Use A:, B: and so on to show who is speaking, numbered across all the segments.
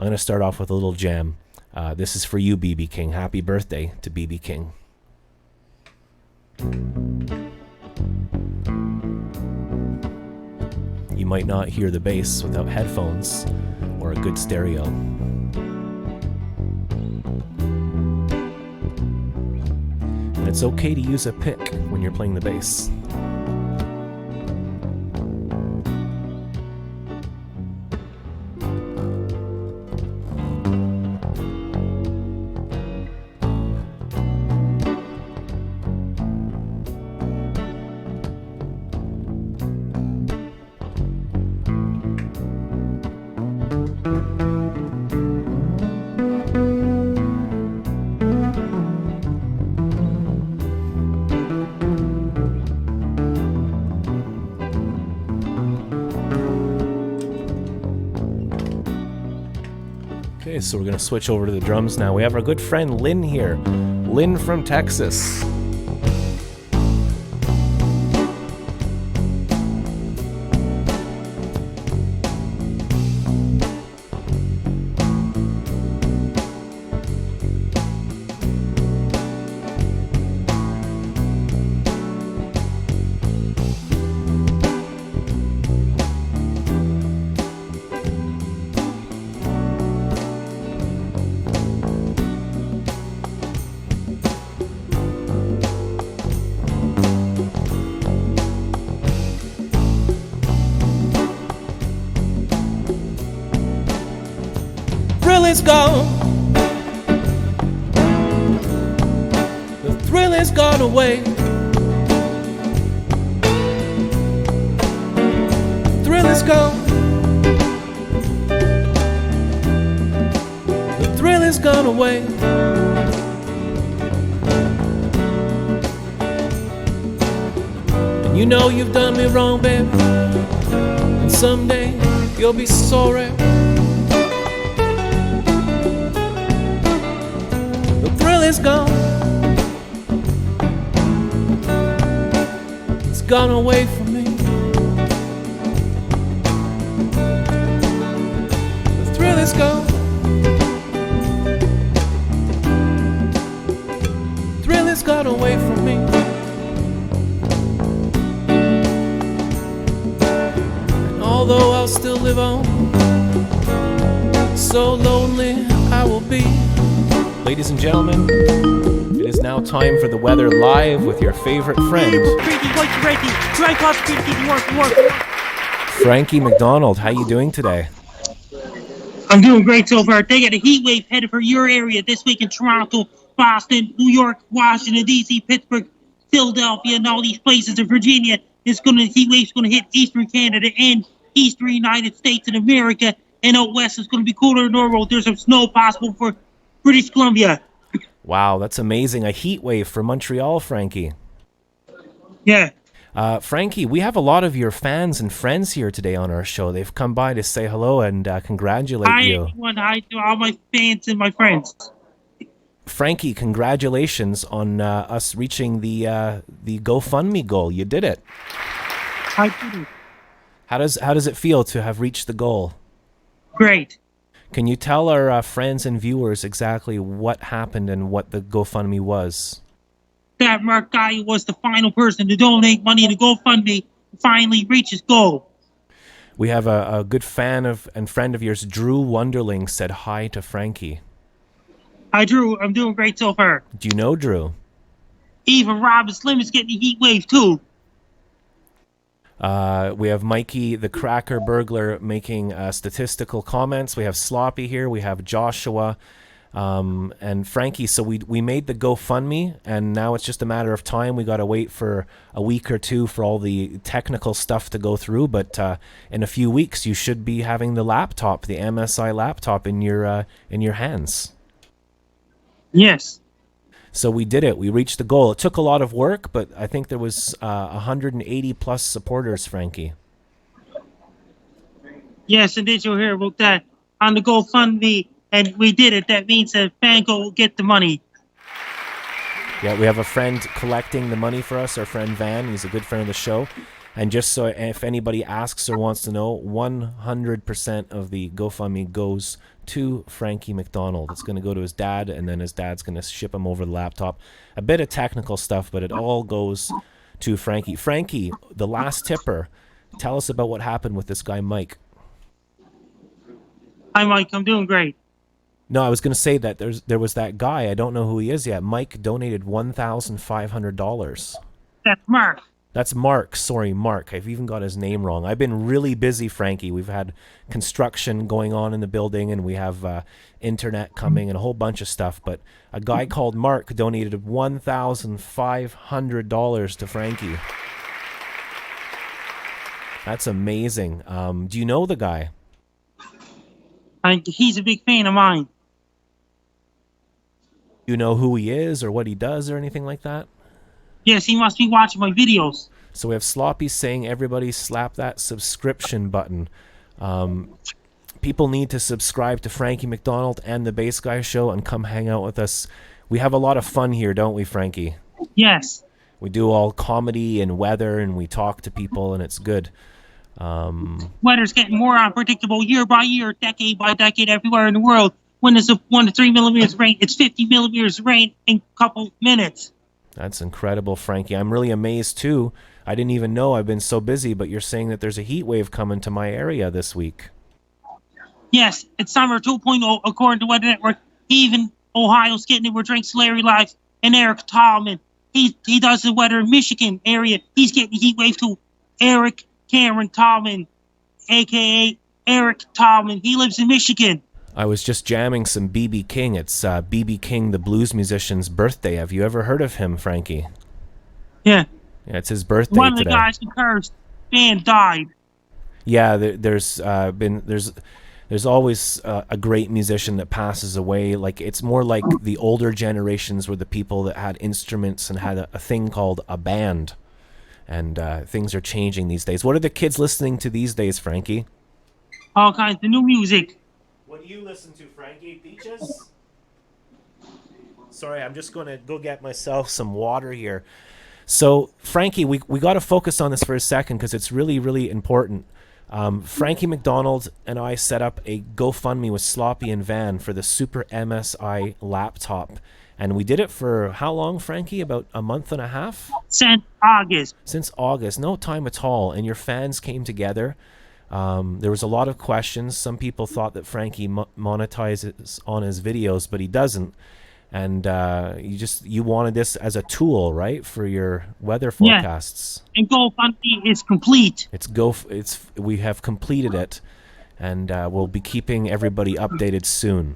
A: I'm going to start off with a little jam. This is for you, BB King. Happy birthday to BB King. You might not hear the bass without headphones or a good stereo. And it's okay to use a pick when you're playing the bass. Okay, so we're going to switch over to the drums now. We have our good friend Lynn here. Lynn from Texas. Is gone. The thrill is gone away. The thrill is gone. The thrill is gone away. And you know you've done me wrong, baby. And someday you'll be sorry. Is gone. It's gone away from me. The thrill is gone. The thrill is gone away from me. And although I'll still live on, so lonely I will be. Ladies and gentlemen, it is now time for the weather live with your favorite friend, Frankie McDonald. How you doing today?
B: I'm doing great so far. They got a heat wave headed for your area this week in Toronto, Boston, New York, Washington, D.C., Pittsburgh, Philadelphia, and all these places in Virginia. Heat wave's going to hit eastern Canada and eastern United States of America, and out west it's going to be cooler than normal. There's some snow possible for British Columbia.
A: Wow, that's amazing. A heat wave for Montreal, Frankie.
B: Yeah.
A: Frankie, we have a lot of your fans and friends here today on our show. They've come by to say hello and congratulate you.
B: Hi to all my fans and my friends.
A: Frankie, congratulations on us reaching the GoFundMe goal. You did it.
B: I did it.
A: How does it feel to have reached the goal?
B: Great.
A: Can you tell our friends and viewers exactly what happened and what the GoFundMe was?
B: That Mark Guy was the final person to donate money to GoFundMe and finally reach his goal.
A: We have a good fan and friend of yours, Drew Wonderling, said hi to Frankie.
B: Hi, Drew. I'm doing great so far.
A: Do you know Drew?
B: Even Rob Slim is getting a heat wave, too.
A: We have Mikey the Cracker Burglar making statistical comments. We have Sloppy here. We have Joshua and Frankie. So we made the GoFundMe, and now it's just a matter of time. We got to wait for a week or two for all the technical stuff to go through. But in a few weeks, you should be having the laptop, the MSI laptop, in your hands.
B: Yes.
A: So we did it. We reached the goal. It took a lot of work, but I think there was 180 plus supporters, Frankie.
B: Yes, and did you hear about that on the GoFundMe? And we did it. That means that Fango will get the money.
A: Yeah, we have a friend collecting the money for us, our friend Van. He's a good friend of the show. And just so if anybody asks or wants to know, 100% of the GoFundMe goes to Frankie McDonald. It's going to go to his dad, and then his dad's going to ship him over the laptop. A bit of technical stuff, but it all goes to Frankie. Frankie, the last tipper, tell us about what happened with this guy, Mike.
B: Hi, Mike. I'm doing great.
A: No, I was going to say that there was that guy. I don't know who he is yet. Mike donated $1,500.
B: That's Mark.
A: That's Mark. Sorry, Mark. I've even got his name wrong. I've been really busy, Frankie. We've had construction going on in the building, and we have internet coming and a whole bunch of stuff. But a guy called Mark donated $1,500 to Frankie. That's amazing. Do you know the guy?
B: He's a big fan of mine.
A: You know who he is or what he does or anything like that?
B: Yes, he must be watching my videos.
A: So we have Sloppy saying, everybody slap that subscription button. People need to subscribe to Frankie McDonald and the Bass Guy Show and come hang out with us. We have a lot of fun here, don't we, Frankie?
B: Yes.
A: We do all comedy and weather, and we talk to people, and it's good.
B: Weather's getting more unpredictable year by year, decade by decade, everywhere in the world. When there's a 1 to 3 millimeters of rain, it's 50 millimeters of rain in a couple minutes.
A: That's incredible, Frankie. I'm really amazed, too. I didn't even know. I've been so busy, but you're saying that there's a heat wave coming to my area this week.
B: Yes, it's summer 2.0, according to Weather Network. Even Ohio's getting it. We're drinking Larry Lives and Eric Tallman. He does the weather in Michigan area. He's getting the heat wave too. Eric Cameron Tallman, a.k.a. Eric Tallman. He lives in Michigan.
A: I was just jamming some B.B. King. It's B.B. King, the blues musician's birthday. Have you ever heard of him, Frankie?
B: Yeah.
A: Yeah, it's his birthday
B: One of the
A: today.
B: guys who cursed band died.
A: Yeah, there's always a great musician that passes away. Like, it's more like the older generations were the people that had instruments and had a thing called a band. And things are changing these days. What are the kids listening to these days, Frankie?
B: All kinds of new music.
A: What do you listen to, Frankie? Peaches? Sorry, I'm just going to go get myself some water here. So, Frankie, we got to focus on this for a second because it's really, really important. Frankie McDonald and I set up a GoFundMe with Sloppy and Van for the Super MSI laptop. And we did it for how long, Frankie? About a month and a half?
B: Since August.
A: Since August. No time at all. And your fans came together. There was a lot of questions. Some people thought that Frankie monetizes on his videos, but he doesn't. And you wanted this as a tool, right, for your weather forecasts.
B: Yeah. And GoFundMe is complete.
A: We have completed it, and we'll be keeping everybody updated soon.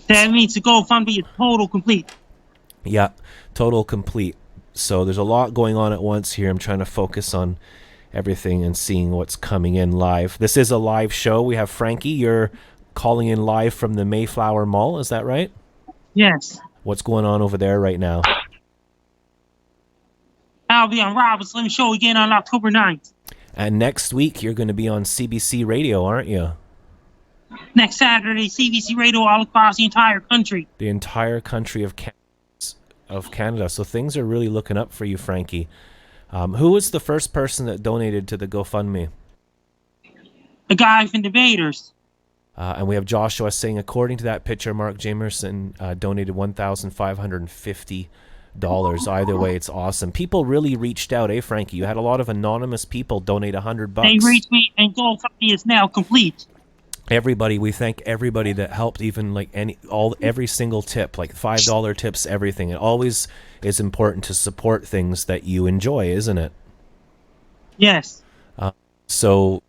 B: That means the GoFundMe is total complete.
A: Yeah, total complete. So there's a lot going on at once here. I'm trying to focus on everything and seeing what's coming in live. This is a live show. We have Frankie. You're calling in live from the Mayflower Mall. Is that right?
B: Yes.
A: What's going on over there right now?
B: I'll be on Rob and Slim Show again on October 9th.
A: And next week, you're going to be on CBC Radio, aren't you?
B: Next Saturday, CBC Radio all across the entire country.
A: The entire country of Canada. So things are really looking up for you, Frankie. Who was the first person that donated to the GoFundMe?
B: The guy from Debaters.
A: And we have Joshua saying, according to that picture, Mark Jamerson donated $1,550. Either way, it's awesome. People really reached out, eh, Frankie? You had a lot of anonymous people donate $100.
B: They reached me, and GoFundMe is now complete.
A: Everybody, we thank everybody that helped, even like every single tip, like $5 tips, everything. It always is important to support things that you enjoy, isn't it?
B: Yes.
A: So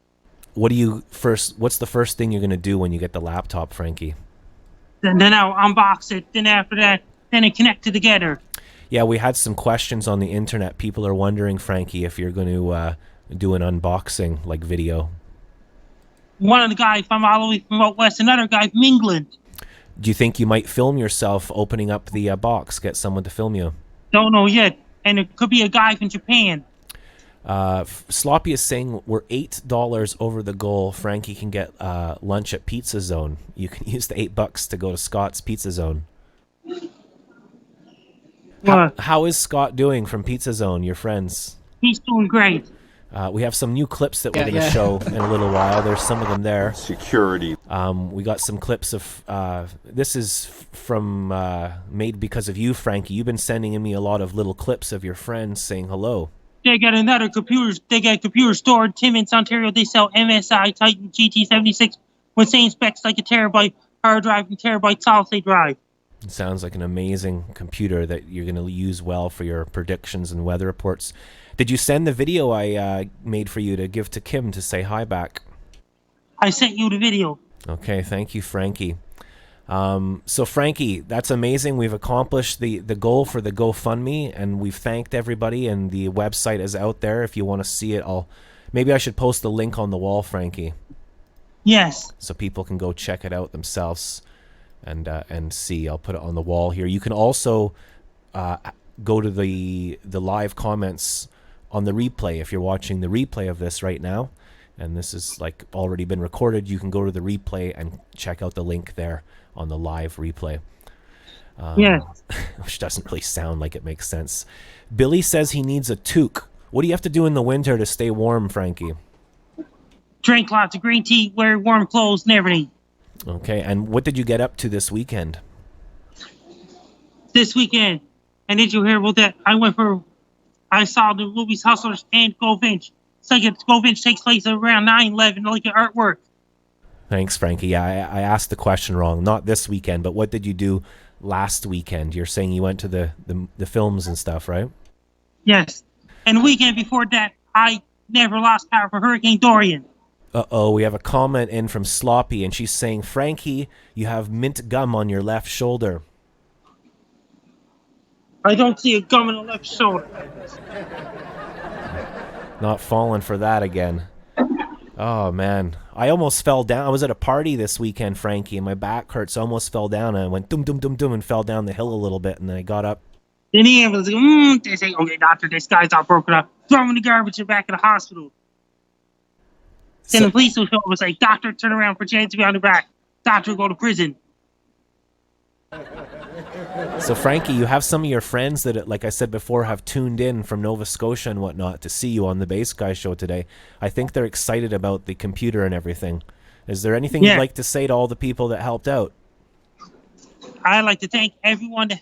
A: what's the first thing you're going to do when you get the laptop, Frankie?
B: Then I'll unbox it. Then after that, then it connected together.
A: Yeah, we had some questions on the internet. People are wondering, Frankie, if you're going to do an unboxing like video.
B: One of the guys from all the way from out west, another guy from England.
A: Do you think you might film yourself opening up the box? Get someone to film you?
B: Don't know yet. And it could be a guy from Japan.
A: Sloppy is saying we're $8 over the goal. Frankie can get lunch at Pizza Zone. You can use the $8 to go to Scott's Pizza Zone.
B: Well,
A: How is Scott doing from Pizza Zone, your friends?
B: he's doing great.
A: We have some new clips that we're
C: Yeah,
A: going to
C: yeah.
A: show in a little while. There's some of them there.
D: Security.
A: We got some clips of. This is from made because of you, Frankie. You've been sending me a lot of little clips of your friends saying hello.
B: They got another computer. They got a computer store in Timmins, Ontario. They sell MSI Titan GT76 with same specs like a terabyte hard drive and terabyte solid state drive.
A: It sounds like an amazing computer that you're going to use well for your predictions and weather reports. Did you send the video I made for you to give to Kim to say hi back?
B: I sent you the video.
A: Okay, thank you, Frankie. So Frankie, that's amazing. We've accomplished the goal for the GoFundMe, and we've thanked everybody, and the website is out there. If you want to see it, maybe I should post the link on the wall, Frankie,
B: Yes.
A: so people can go check it out themselves and see. I'll put it on the wall here. You can also go to the live comments on the replay if you're watching the replay of this right now, and this is like already been recorded. You can go to the replay and check out the link there on the live replay.
B: Yes.
A: Which doesn't really sound like it makes sense. Billy says he needs a toque. What do you have to do in the winter to stay warm, Frankie?
B: Drink lots of green tea, wear warm clothes, and everything.
A: Okay, and what did you get up to this weekend?
B: This weekend, and did you hear about that? I saw the movies Hustlers and Go Finch. It's like Go Finch takes place around 9/11, like an artwork.
A: Thanks, Frankie. Yeah, I asked the question wrong. Not this weekend, but what did you do last weekend? You're saying you went to the films and stuff, right?
B: Yes. And the weekend before that, I never lost power for Hurricane Dorian.
A: Uh-oh, we have a comment in from Sloppy, and she's saying, Frankie, you have mint gum on your left shoulder.
B: I don't see a gum in the left shoulder.
A: Not falling for that again. Oh, man. I almost fell down. I was at a party this weekend, Frankie, and my back hurts. I almost fell down, and I went dum, dum, dum, dum, and fell down the hill a little bit, and then I got up.
B: Then the ambulance goes, they say, okay, doctor, this guy's all broken up. Throw him in the garbage and back in the hospital. Then the police will show up and say, doctor, turn around for chance to be on the back. Doctor, go to prison.
A: So, Frankie, you have some of your friends that, like I said before, have tuned in from Nova Scotia and whatnot to see you on the Bass Guy show today. I think they're excited about the computer and everything. Is there anything you'd like to say to all the people that helped out?
B: I'd like to thank everyone that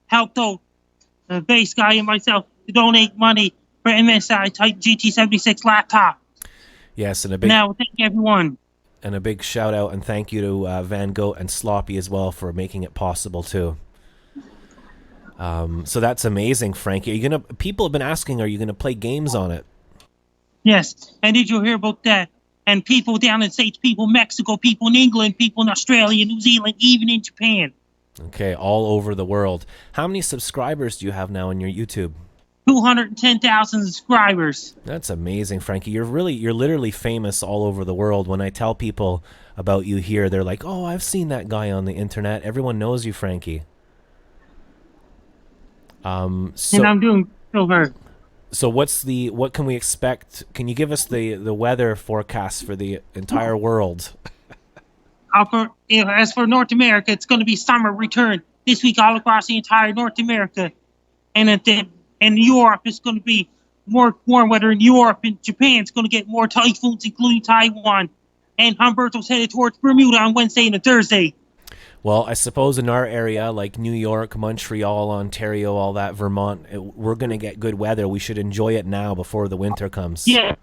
B: helped out the Bass Guy and myself to donate money for MSI Titan GT76 laptop.
A: Yes, and a big
B: Now, thank everyone.
A: And a big shout out and thank you to Van Gogh and Sloppy as well for making it possible too. So that's amazing, Frankie. Are you gonna? People have been asking, are you gonna play games on it?
B: Yes, and did you hear about that? And people down in the States, people in Mexico, people in England, people in Australia, New Zealand, even in Japan.
A: Okay, all over the world. How many subscribers do you have now on your YouTube?
B: 210,000 subscribers.
A: That's amazing, Frankie. You're literally famous all over the world. When I tell people about you here, they're like, "Oh, I've seen that guy on the internet." Everyone knows you, Frankie.
B: And I'm doing over.
A: So what can we expect? Can you give us the weather forecast for the entire world?
B: As for North America, it's going to be summer return this week all across the entire North America. And in Europe, it's going to be more warm weather in Europe. And Japan, it's going to get more typhoons, including Taiwan. And Humberto's headed towards Bermuda on Wednesday and a Thursday.
A: Well, I suppose in our area, like New York, Montreal, Ontario, all that, Vermont, we're going to get good weather. We should enjoy it now before the winter comes.
B: Yeah.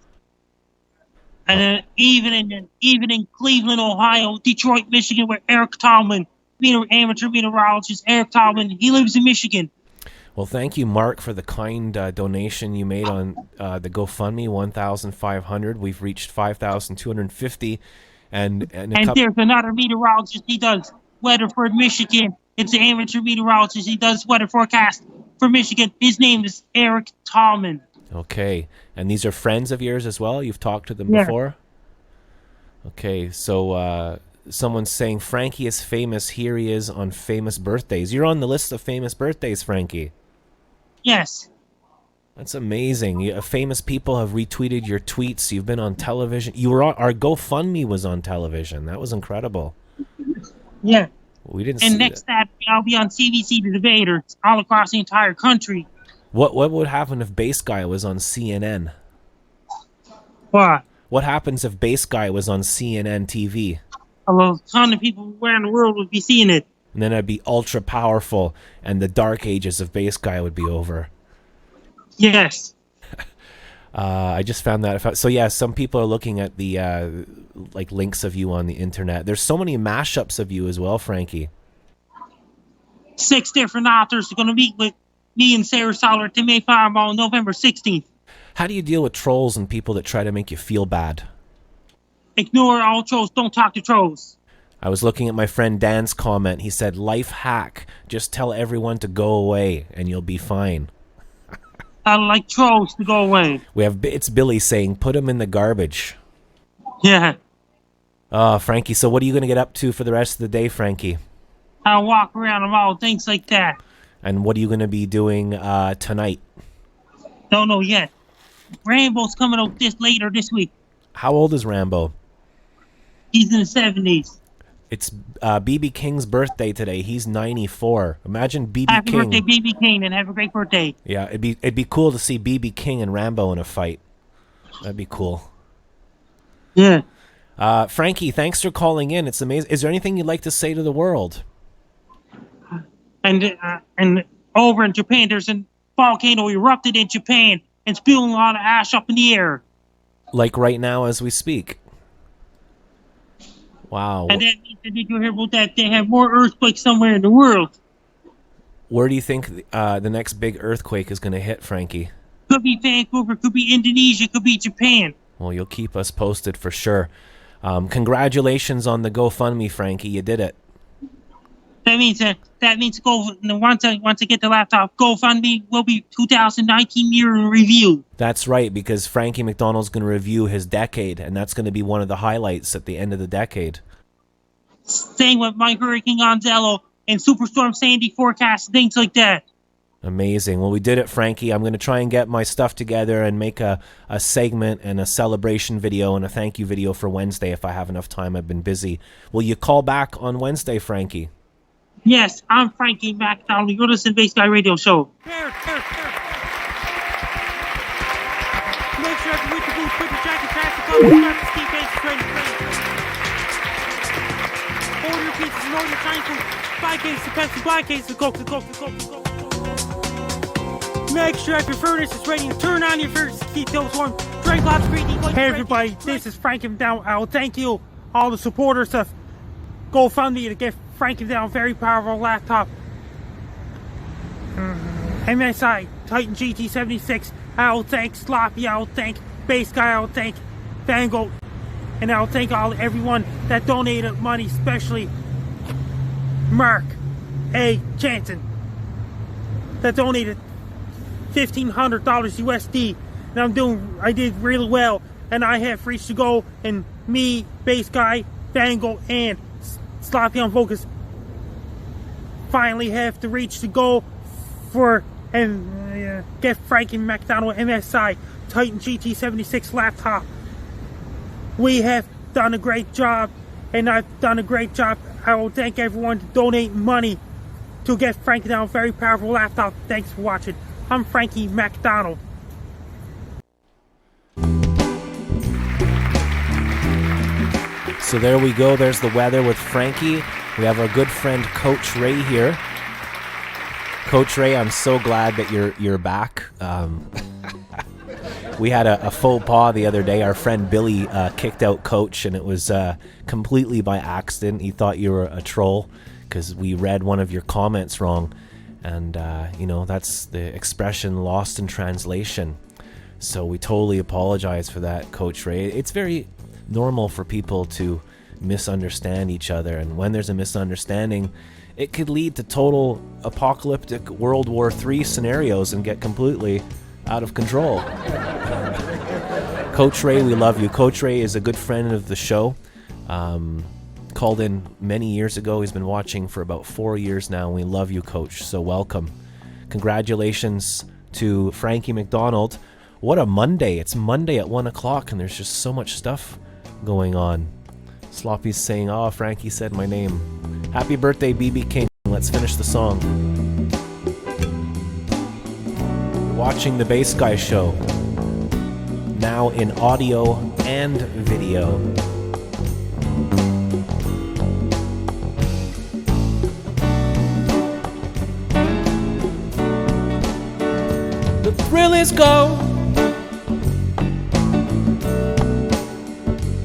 B: And even in Cleveland, Ohio, Detroit, Michigan, where Eric Tallman, amateur meteorologist Eric Tallman, he lives in Michigan.
A: Well, thank you, Mark, for the kind donation you made on the GoFundMe, $1,500. We've reached $5,250, and
B: there's another meteorologist. He does weather for Michigan. It's an amateur meteorologist. He does weather forecast for Michigan. His name is Eric Tallman.
A: Okay, and these are friends of yours as well? You've talked to them before? Okay, so someone's saying Frankie is famous. Here he is on famous birthdays. You're on the list of famous birthdays, Frankie.
B: Yes.
A: That's amazing. Famous people have retweeted your tweets. You've been on television. You were on our GoFundMe was on television. That was incredible.
B: Yeah.
A: We didn't
B: And
A: see
B: next
A: that.
B: Saturday, I'll be on CBC The Debater all across the entire country.
A: What would happen if Base Guy was on CNN?
B: What?
A: What happens if Base Guy was on CNN TV?
B: A ton of people around the world would be seeing it.
A: And then it'd be ultra powerful, and the dark ages of Base Guy would be over.
B: Yes.
A: I just found that. So yeah, some people are looking at the like links of you on the internet. There's so many mashups of you as well, Frankie.
B: 6 different authors are going to meet with me and Sarah Soller at the May Fireball on November 16th.
A: How do you deal with trolls and people that try to make you feel bad?
B: Ignore all trolls. Don't talk to trolls.
A: I was looking at my friend Dan's comment. He said, "Life hack: just tell everyone to go away, and you'll be fine."
B: I like trolls to go away.
A: It's Billy saying, "Put them in the garbage."
B: Yeah.
A: Oh, Frankie. So what are you going to get up to for the rest of the day, Frankie?
B: I'll walk around and all things like that.
A: And what are you going to be doing tonight?
B: Don't know yet. Rambo's coming out later this week.
A: How old is Rambo?
B: He's in the 70s.
A: It's BB King's birthday today. He's 94. Imagine BB
B: Happy
A: King.
B: birthday, BB King, and have a great birthday.
A: Yeah, it'd be cool to see BB King and Rambo in a fight. That'd be cool.
B: Yeah.
A: Frankie, thanks for calling in. It's amazing. Is there anything you'd like to say to the world?
B: And over in Japan, there's a volcano erupted in Japan and spewing a lot of ash up in the air.
A: Like right now as we speak. Wow.
B: And that means that, did you hear about that? They have more earthquakes somewhere in the world.
A: Where do you think the next big earthquake is going to hit, Frankie?
B: Could be Vancouver, could be Indonesia, could be Japan.
A: Well, you'll keep us posted for sure. Congratulations on the GoFundMe, Frankie. You did it.
B: That means go once I get the laptop, GoFundMe will be 2019 year in review.
A: That's right, because Frankie McDonald's going to review his decade, and that's going to be one of the highlights at the end of the decade.
B: Same with my Hurricane Gonzalo and Superstorm Sandy forecast, things like that.
A: Amazing. Well, we did it, Frankie. I'm going to try and get my stuff together and make a segment and a celebration video and a thank you video for Wednesday if I have enough time. I've been busy. Will you call back on Wednesday, Frankie?
B: Yes, I'm Frankie McDonald. You're listening to Base Guy Radio Show.
C: Make sure after with the boots, put the jacket, pass the cover, start the ski base, ready. Order your pizzas and order your Chinese food. 5 cases of Pepsi, 5 cases of Coke. Make sure if your furnace is ready to turn on your furnace to keep those warm. Drink lots of green tea. Hey everybody, this is Frankie McDonald. I will thank you, all the supporters of GoFundMe to get Frankie down very powerful laptop. MSI Titan GT76. I'll thank Sloppy. I'll thank Base Guy. I'll thank Vango, and I'll thank everyone that donated money, especially Mark A. Jansen that donated $1,500 USD. And I did really well, and I have reached the goal. And me, Base Guy, Vango, and Sloppy on Focus finally have to reach the goal for and get Frankie McDonald MSI Titan GT76 laptop. We have done a great job, and I've done a great job. I will thank everyone to donate money to get Frankie down a very powerful laptop. Thanks for watching. I'm Frankie McDonald.
A: So there we go. There's the weather with Frankie. We have our good friend Coach Ray here. Coach Ray, I'm so glad that you're back. We had a faux pas the other day. Our friend Billy kicked out Coach, and it was completely by accident. He thought you were a troll because we read one of your comments wrong. And, that's the expression lost in translation. So we totally apologize for that, Coach Ray. It's very normal for people to misunderstand each other. And when there's a misunderstanding, it could lead to total apocalyptic World War III scenarios and get completely out of control. Coach Ray, we love you. Coach Ray is a good friend of the show. Called in many years ago. He's been watching for about 4 years now. We love you, Coach. So welcome. Congratulations to Frankie McDonald. What a Monday. It's Monday at 1 o'clock and there's just so much stuff going on. Sloppy's saying, "Oh, Frankie said my name." Happy birthday, BB King. Let's finish the song. Watching the Bass Guy Show. Now in audio and video. The thrill is gone.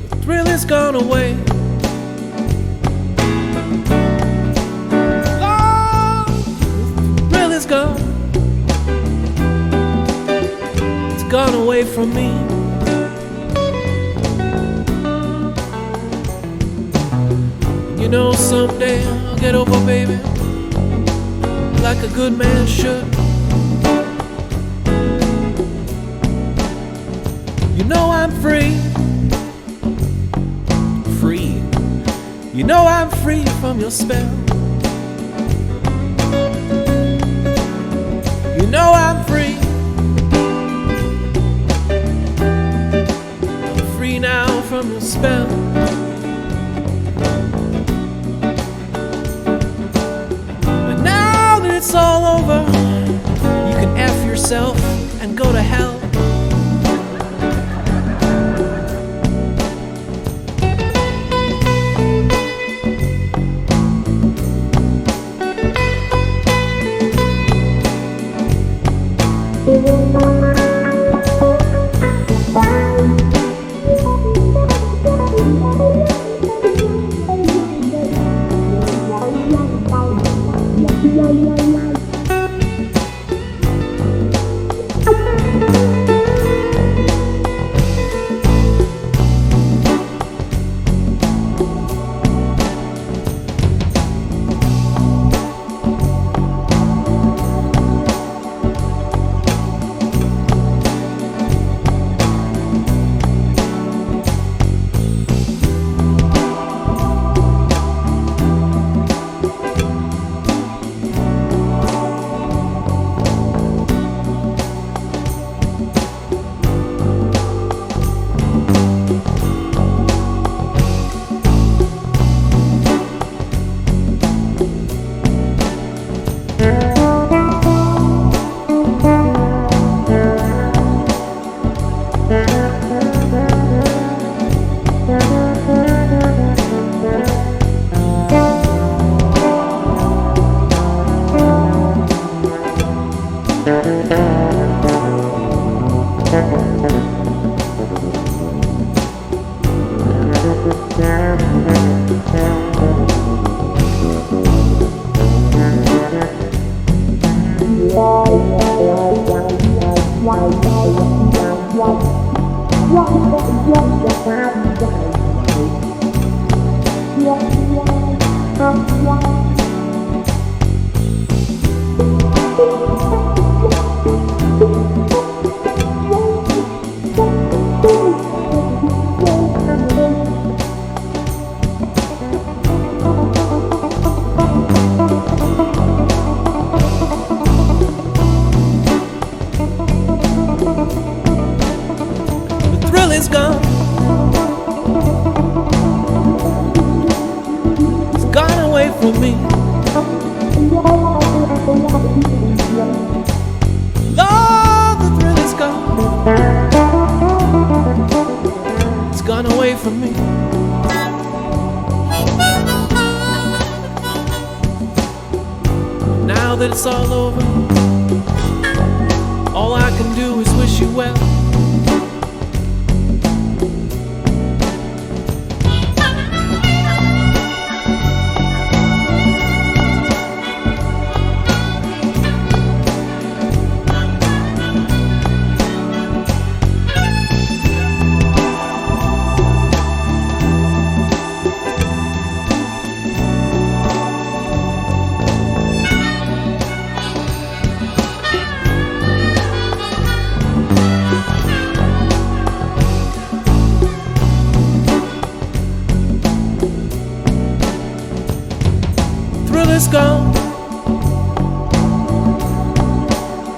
A: The thrill is gone away. Oh, the thrill is gone. It's gone away from me. You know, someday I'll get over, baby, like a good man should. You know I'm free. Free. You know I'm free from your spell. You know I'm free. I'm free now from your spell. But now that it's all over, you can F yourself and go to hell. That it's all over, all I can do is wish you well. It's gone.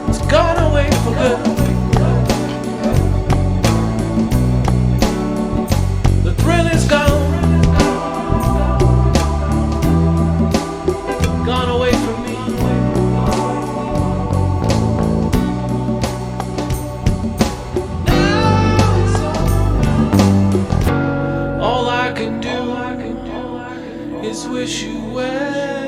A: It's gone away for good. The thrill is gone. is wish you well.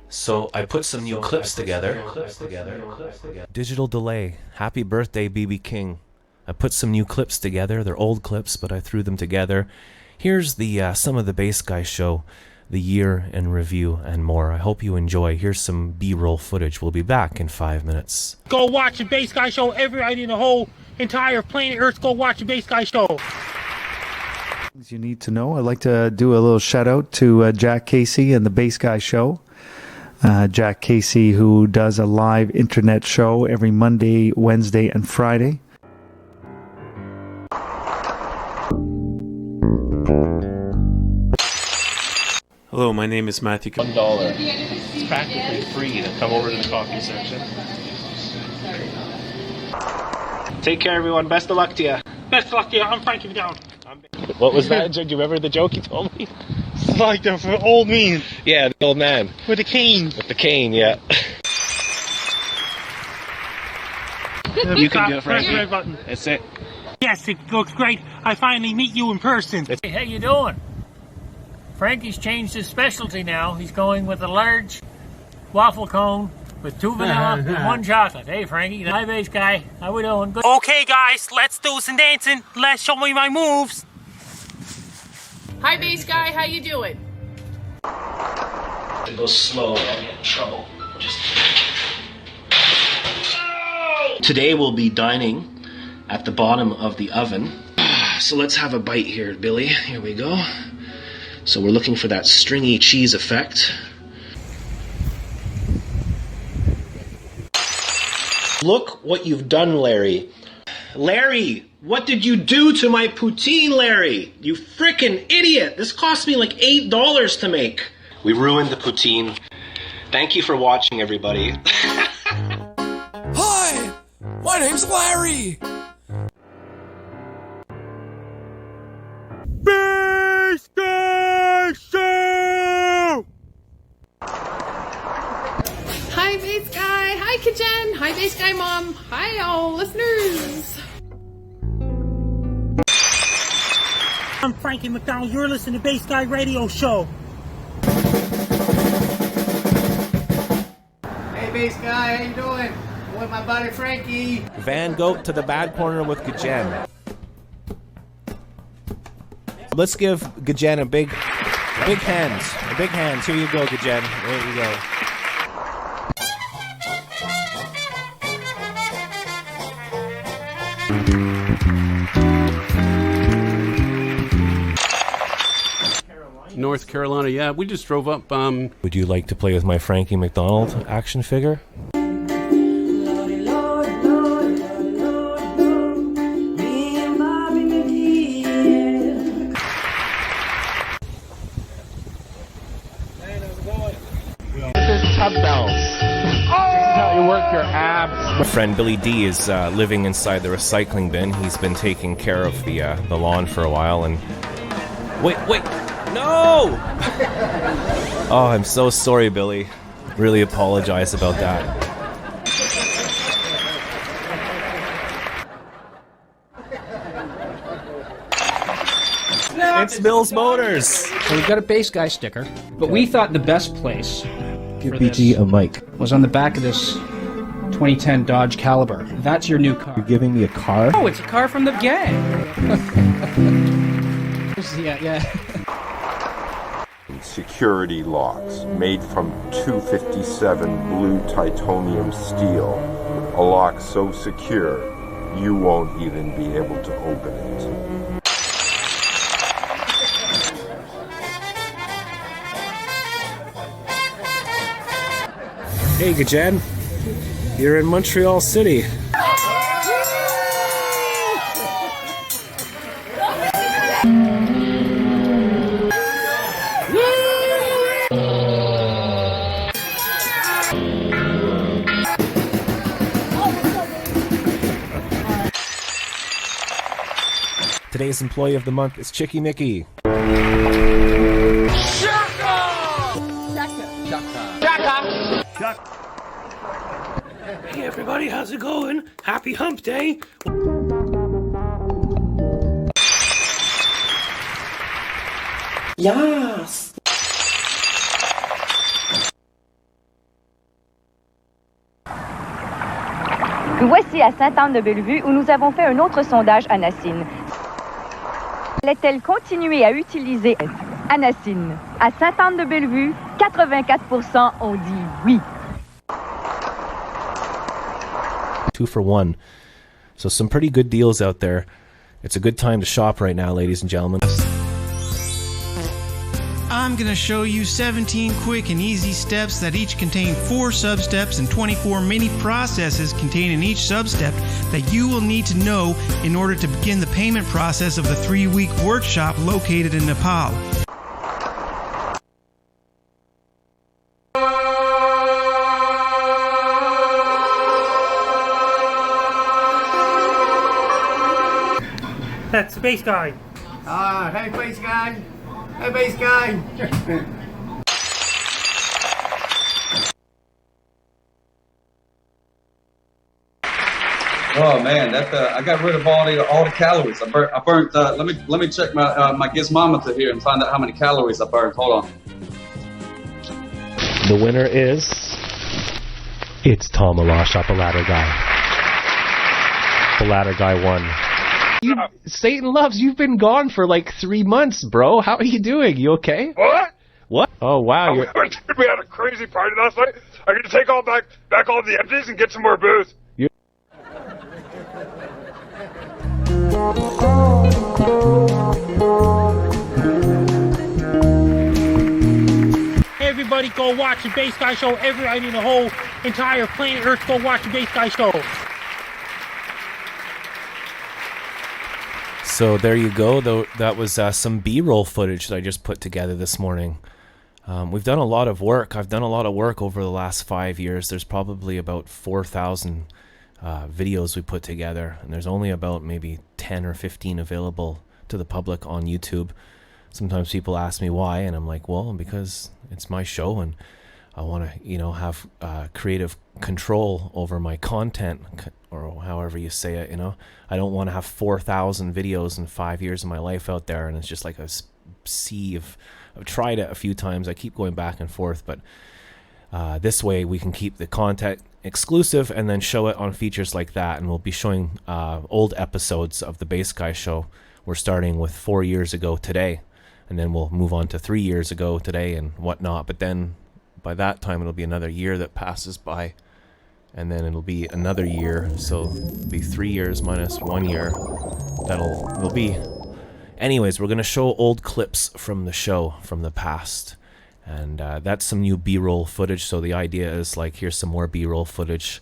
A: So I put some new clips together. Digital delay. Happy birthday, BB King. I put some new clips together. They're old clips, but I threw them together. Here's the some of the Bass Guy Show, the year in review, and more. I hope you enjoy. Here's some B-roll footage. We'll be back in 5 minutes.
C: Go watch the Bass Guy Show. Everybody in the whole entire planet Earth, go watch the Bass Guy Show.
D: You need to know. I'd like to do a little shout out to Jack Casey and the Bass Guy Show. Jack Casey, who does a live internet show every Monday, Wednesday, and Friday.
E: Hello, my name is Matthew. $1. It's practically free to come over to the coffee section. Take care, everyone. Best of luck to you.
C: Best of luck to you. I'm Frankie McDonald.
E: What was that? Do you remember the joke you told me?
C: It's like the old man
E: Yeah, the old man.
C: with the cane.
E: With the cane, yeah. You can do it,
C: Press the
E: Frankie.
C: red button.
E: That's it.
C: Yes, it looks great. I finally meet you in person.
F: Hey, how you doing? Frankie's changed his specialty now. He's going with a large waffle cone with 2 vanilla and 1 chocolate. Hey, Frankie. Hi, Bass Guy. How we doing? Good.
C: Okay, guys, let's do some dancing. Let's show me my moves.
G: Hi, Bass Guy. How you doing?
E: Go slow, I'll get in trouble. Today we'll be dining at the bottom of the oven. So let's have a bite here, Billy. Here we go. So we're looking for that stringy cheese effect. Look what you've done, Larry. Larry, what did you do to my poutine, Larry? You frickin' idiot. This cost me like $8 to make. We ruined the poutine. Thank you for watching, everybody.
H: Hi, my name's Larry.
C: Bass Guy Show!
G: Hi, Bass Guy. Hi, Kajen. Hi, Bass Guy Mom. Hi, all listeners.
C: I'm Frankie McDonald. You're listening to Bass Guy Radio Show.
I: Hey, Bass Guy, how you doing? I'm with my buddy Frankie.
A: Van Gogh to the bad corner with Gajen. Let's give Gajen a big hands. A big hands. Here you go, Gajen. There you go.
J: North Carolina, yeah. We just drove up.
A: Would you like to play with my Frankie McDonald action figure?
E: Dumbbells. How you work your abs.
A: My friend Billy D is living inside the recycling bin. He's been taking care of the lawn for a while, and wait, no! Oh, I'm so sorry, Billy. Really apologize about that. It's Bill's Motors.
I: So we've got a Bass Guy sticker, but we thought the best place
H: Give BG a mic.
I: was on the back of this 2010 Dodge Caliber. That's your new car.
H: You're giving me a car?
I: Oh, it's a car from the gang. yeah.
K: Security locks made from 257 blue titanium steel. A lock so secure you won't even be able to open it.
A: Hey, Gajen. You're in Montreal City. Today's employee of the month is Chicky Mickey.
H: Shut up!
C: everybody, how's it going? Happy hump day.
E: Yes.
L: Nous voici à Sainte-Anne-de-Bellevue où nous avons fait un autre sondage à Nassine. Allait-elle continuer à utiliser Anacine? À Sainte-Anne-de-Bellevue, 84% ont dit oui.
A: 2 for 1. So some pretty good deals out there. It's a good time to shop right now, ladies and gentlemen.
M: I'm going to show you 17 quick and easy steps that each contain 4 sub-steps and 24 mini processes contained in each sub-step that you will need to know in order to begin the payment process of the 3-week workshop located in Nepal.
C: That's the bass guy.
N: Hey, bass guy. Hey, bass guy.
O: Oh man, that I got rid of all the calories. I burnt. Let me check my gizmometer here and find out how many calories I burned. Hold on.
A: The winner is... It's Tom Alash, up a ladder guy. The ladder guy won. Satan Loves, you've been gone for like 3 months, bro. How are you doing? You okay?
P: What?
A: What? Oh, wow.
P: We had a crazy party last night. I'm going to take back all the empties and get some more booze.
C: Hey everybody, go watch the Bass Guy Show. The whole entire planet Earth, go watch the Bass Guy Show.
A: So there you go. Though that was some B-roll footage that I just put together this morning. We've done a lot of work. I've done a lot of work over the last 5 years. There's probably about 4,000 videos we put together, and there's only about maybe 10 or 15 available to the public on YouTube. Sometimes people ask me why, and I'm like, well, because it's my show, and I want to, have creative control over my content, or however you say it. I don't want to have 4,000 videos in 5 years of my life out there, and it's just like a sea of. I've tried it a few times. I keep going back and forth, but this way we can keep the content exclusive and then show it on features like that. And we'll be showing old episodes of the Bass Guy Show. We're starting with 4 years ago today, and then we'll move on to 3 years ago today and whatnot. But then by that time it'll be another year that passes by, and then it'll be another year. So it'll be 3 years minus 1 year. It'll be. Anyways, we're going to show old clips from the show from the past. And that's some new B-roll footage. So the idea is like, here's some more B-roll footage.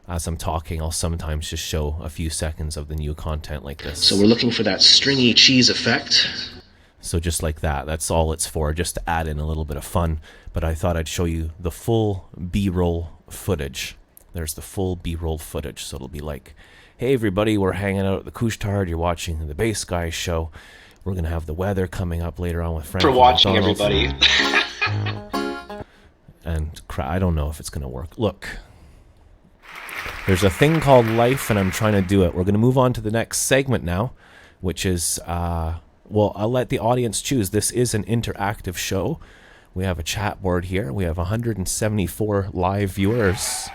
A: As I'm talking, I'll sometimes just show a few seconds of the new content like this.
E: So we're looking for that stringy cheese effect.
A: So just like that. That's all it's for, just to add in a little bit of fun. But I thought I'd show you the full B-roll footage. There's the full B-roll footage. So it'll be like, hey everybody, we're hanging out at the Couche-Tard. You're watching the Bass Guy Show. We're going to have the weather coming up later on with Frankie.
E: For watching,
A: McDonald's.
E: everybody.
A: And I don't know if it's going to work. Look, there's a thing called life, and I'm trying to do it. We're going to move on to the next segment now, which is, well, I'll let the audience choose. This is an interactive show. We have a chat board here. We have 174 live viewers.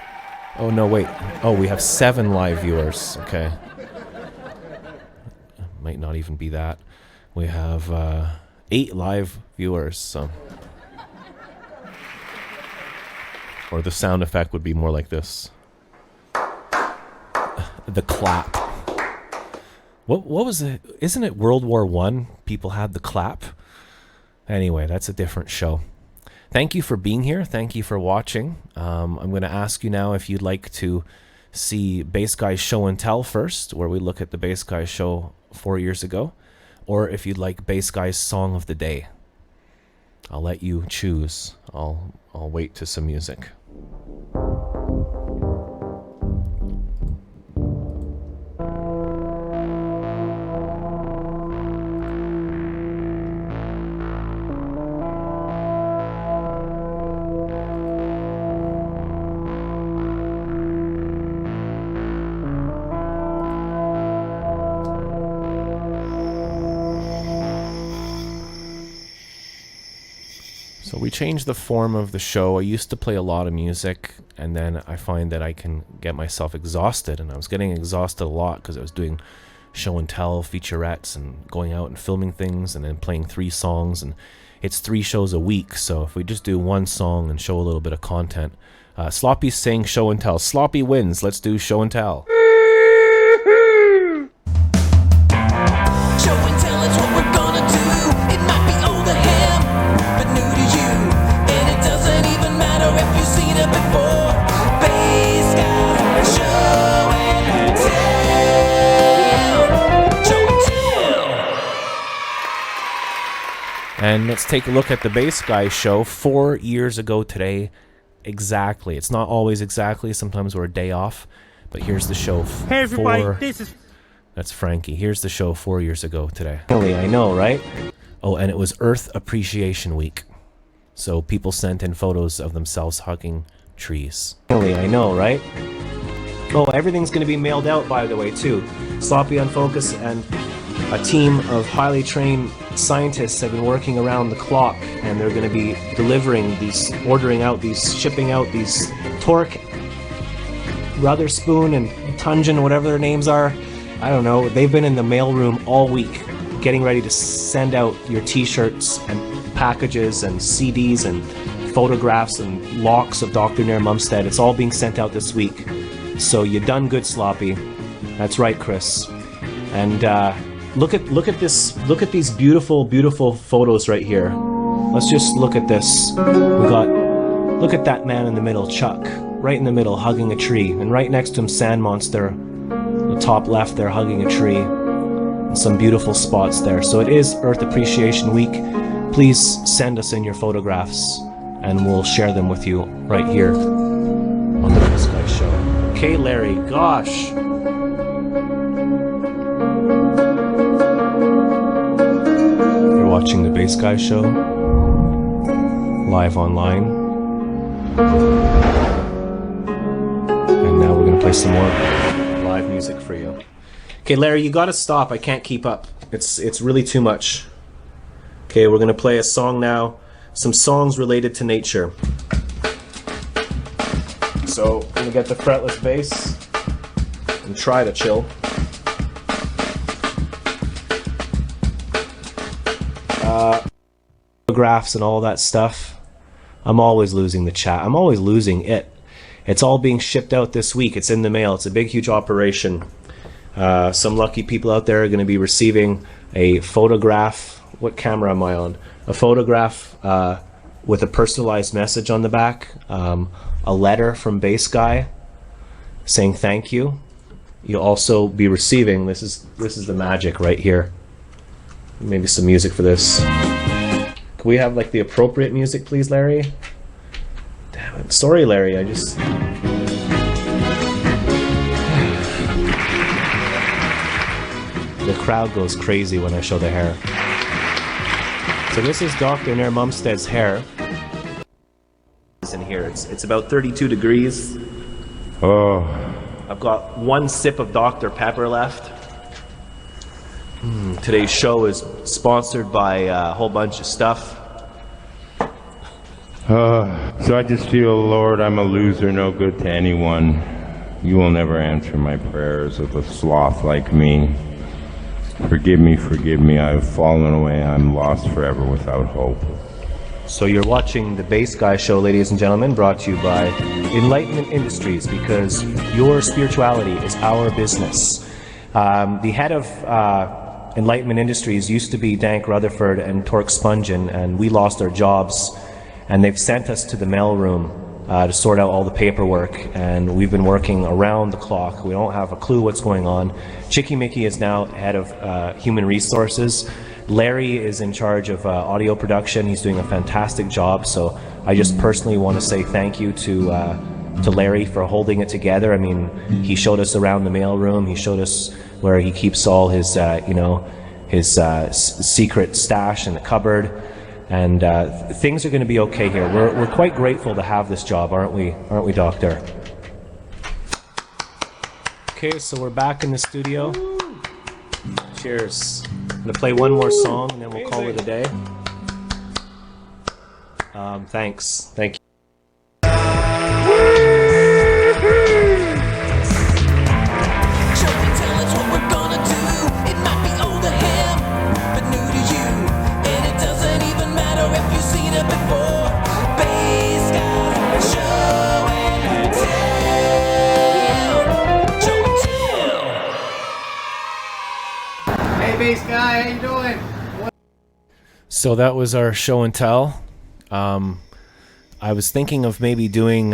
A: Oh, no, wait. Oh, we have 7 live viewers. Okay. Might not even be that. We have 8 live viewers, so. Or the sound effect would be more like this. The clap. What was it? Isn't it World War I? People had the clap. Anyway, that's a different show. Thank you for being here. Thank you for watching. I'm going to ask you now if you'd like to see Bass Guy Show and Tell first, where we look at the Bass Guy Show 4 years ago, or if you'd like Bass Guy's Song of the Day. I'll let you choose. I'll wait to some music. So we changed the form of the show. I used to play a lot of music, and then I find that I can get myself exhausted, and I was getting exhausted a lot because I was doing show and tell, featurettes, and going out and filming things, and then playing 3 songs, and it's 3 shows a week. So if we just do 1 song and show a little bit of content, Sloppy's saying show and tell. Sloppy wins. Let's do show and tell.
Q: Show and tell is what we're gonna do. It might be old to him, but new to you. And it doesn't even matter if you've seen it before. Bass guy, show and tell. Show and tell.
A: And let's take a look at the Bass Guy show 4 years ago today. Exactly. It's not always exactly. Sometimes we're a day off. But here's the show.
C: Hey everybody, this is...
A: That's Frankie. Here's the show 4 years ago today. I know, right? Oh, and it was Earth Appreciation Week. So people sent in photos of themselves hugging trees. I know, right? Oh, everything's going to be mailed out, by the way, too. Sloppy on Focus and a team of highly trained scientists have been working around the clock, and they're going to be delivering these, shipping out these Torque, Rutherspoon, and Tungen, whatever their names are. I don't know. They've been in the mailroom all week, getting ready to send out your t-shirts and packages and CDs and photographs and locks of Dr. Nair Mumstead. It's all being sent out this week. So you done good, Sloppy. That's right, Chris. And look at this. Look at these beautiful, beautiful photos right here. Let's just look at this. Look at that man in the middle, Chuck, right in the middle, hugging a tree, and right next to him, Sand Monster, the top left there, hugging a tree. And some beautiful spots there. So it is Earth Appreciation Week. Please send us in your photographs, and we'll share them with you right here on the Bass Guy Show. Okay, Larry. Gosh. You're watching the Bass Guy Show live online, and now we're gonna play some more live music for you. Okay, Larry, you gotta stop. I can't keep up. It's really too much. Okay, we're gonna play a song now. Some songs related to nature. So I'm gonna get the fretless bass and try to chill. Photographs and all that stuff. I'm always losing the chat. I'm always losing it. It's all being shipped out this week. It's in the mail. It's a big, huge operation. Some lucky people out there are going to be receiving a photograph. What camera am I on? A photograph with a personalized message on the back. A letter from Bass Guy saying thank you. You'll also be receiving, this is the magic right here. Maybe some music for this. Can we have like the appropriate music, please, Larry? Damn it. Sorry, Larry. I just... The crowd goes crazy when I show the hair. So this is Dr. Nair Mumstead's hair. It's in here. It's about 32 degrees.
K: Oh.
A: I've got 1 sip of Dr. Pepper left. Today's show is sponsored by a whole bunch of stuff.
K: So I just feel, Lord, I'm a loser, no good to anyone. You will never answer my prayers of a sloth like me. Forgive me, I've fallen away, I'm lost forever without hope.
A: So you're watching the Bass Guy Show, ladies and gentlemen, brought to you by Enlightenment Industries, because your spirituality is our business. The head of Enlightenment Industries used to be Dank Rutherford and Torque Spungen, and we lost our jobs, and they've sent us to the mailroom to sort out all the paperwork, and we've been working around the clock. We don't have a clue what's going on. Chicky Mickey is now head of Human Resources. Larry is in charge of audio production. He's doing a fantastic job, so I just personally want to say thank you to Larry for holding it together. I mean, he showed us around the mailroom. He showed us where he keeps all his, his secret stash in the cupboard. And things are going to be okay here. We're quite grateful to have this job, aren't we? Aren't we, Doctor? Okay, so we're back in the studio. Cheers. I'm going to play one more song, and then we'll call it a day. Thanks. Thank you.
N: Hey, bass guy, how you doing?
A: So that was our show and tell. I was thinking of maybe doing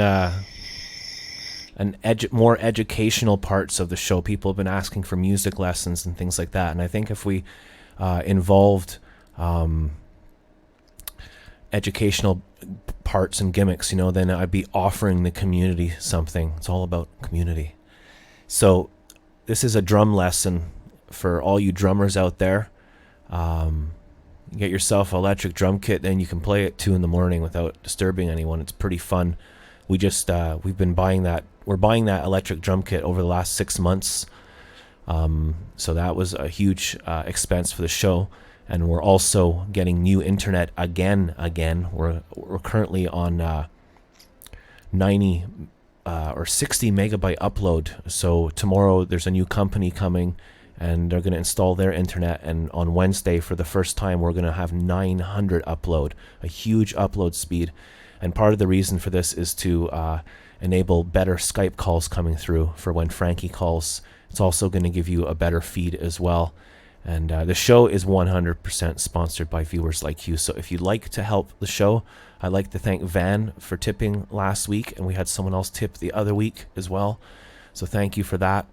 A: more educational parts of the show. People have been asking for music lessons and things like that, and I think if we involved educational parts and gimmicks, then I'd be offering the community something. It's all about community. So this is a drum lesson for all you drummers out there. Get yourself an electric drum kit, then you can play at 2 a.m. without disturbing anyone. It's pretty fun. We've been buying that. We're buying that electric drum kit over the last 6 months. So that was a huge expense for the show. And we're also getting new internet again. We're currently on 90 or 60 megabyte upload. So tomorrow there's a new company coming, and they're going to install their internet, and on Wednesday for the first time we're going to have 900 upload, a huge upload speed. And part of the reason for this is to enable better Skype calls coming through for when Frankie calls. It's also going to give you a better feed as well. And the show is 100% sponsored by viewers like you. So if you'd like to help the show, I'd like to thank Van for tipping last week, and we had someone else tip the other week as well. So thank you for that.